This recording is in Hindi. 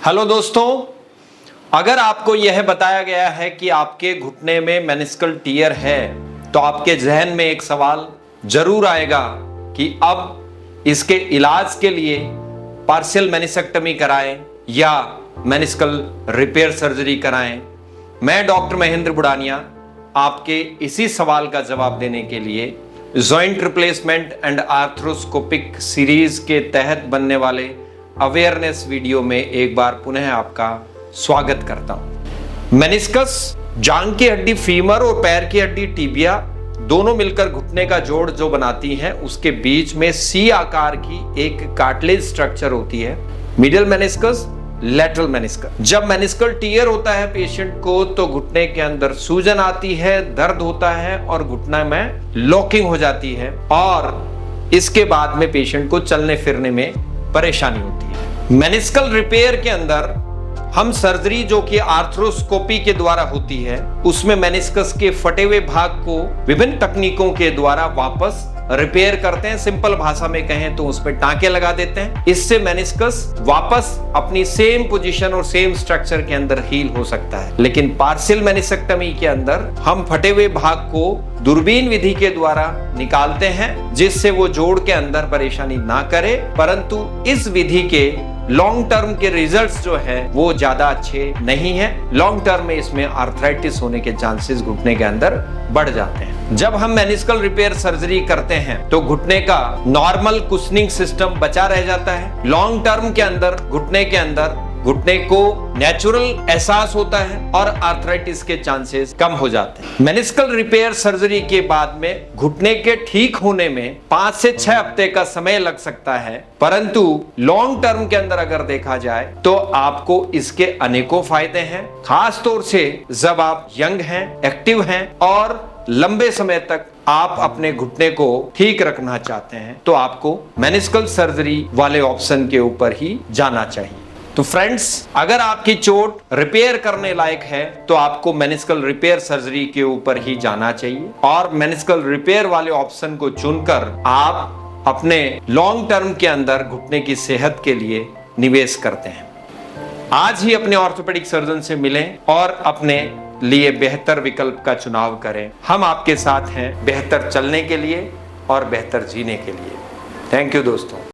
हेलो दोस्तों, अगर आपको यह बताया गया है कि आपके घुटने में मेनिस्कल टियर है तो आपके जहन में एक सवाल जरूर आएगा कि अब इसके इलाज के लिए पार्शियल मेनिसेक्टमी कराएं या मेनिस्कल रिपेयर सर्जरी कराएं। मैं डॉक्टर महेंद्र बुडानिया आपके इसी सवाल का जवाब देने के लिए joint replacement and arthroscopic series के तहत बनने वाले अवेयरनेस वीडियो में एक बार पुनः आपका स्वागत करता हूं। मेनिस्कस जांघ की हड्डी फीमर और पैर की हड्डी टिबिया दोनों मिलकर घुटने का जोड़ जो बनाती हैं, उसके बीच में सी आकार की एक कार्टिलेज स्ट्रक्चर होती है। Medial meniscus, lateral meniscus. जब मेनिस्कल टियर होता है पेशेंट को तो घुटने के अंदर सूजन आती है, दर्द होता है और घुटना में लॉकिंग हो जाती है और इसके बाद में पेशेंट को चलने फिरने में परेशानी होती है। मेनिस्कल रिपेयर के अंदर हम सर्जरी जो कि आर्थ्रोस्कोपी के द्वारा होती है, उसमें मेनिस्कस के फटे हुए भाग को विभिन्न तकनीकों के द्वारा वापस रिपेयर करते हैं। सिंपल भाषा में कहें तो उस पर टांके लगा देते हैं। इससे मेनिस्कस वापस अपनी सेम पोजीशन और सेम स्ट्रक्चर के अंदर हील हो सकता है। लेकिन पार्शियल मेनिसेक्टमी के अंदर हम फटे हुए भाग को दूरबीन विधि के द्वारा निकालते हैं, जिससे वो जोड़ के अंदर परेशानी ना करे, परंतु इस विधि के लॉन्ग टर्म के रिजल्ट्स जो है वो ज्यादा अच्छे नहीं है। लॉन्ग टर्म में इसमें आर्थराइटिस होने के चांसेस घुटने के अंदर बढ़ जाते हैं। जब हम मेनिस्कल रिपेयर सर्जरी करते हैं तो घुटने का नॉर्मल कुशनिंग सिस्टम बचा रह जाता है। लॉन्ग टर्म के अंदर घुटने को नेचुरल एहसास होता है और आर्थराइटिस के चांसेस कम हो जाते हैं। मेनिस्कल रिपेयर सर्जरी के बाद में घुटने के ठीक होने में 5 से 6 हफ्ते का समय लग सकता है, परंतु लॉन्ग टर्म के अंदर अगर देखा जाए तो आपको इसके अनेकों फायदे हैं। खास तौर से जब आप यंग हैं, एक्टिव हैं और लंबे समय तक आप अपने घुटने को ठीक रखना चाहते हैं तो आपको मेनिस्कल सर्जरी वाले ऑप्शन के ऊपर ही जाना चाहिए। तो फ्रेंड्स, अगर आपकी चोट रिपेयर करने लायक है तो आपको मेनिस्कल रिपेयर सर्जरी के ऊपर ही जाना चाहिए और मेनिस्कल रिपेयर वाले ऑप्शन को चुनकर आप अपने लॉन्ग टर्म के अंदर घुटने की सेहत के लिए निवेश करते हैं। आज ही अपने ऑर्थोपेडिक सर्जन से मिलें और अपने लिए बेहतर विकल्प का चुनाव करें। हम आपके साथ हैं बेहतर चलने के लिए और बेहतर जीने के लिए। थैंक यू दोस्तों।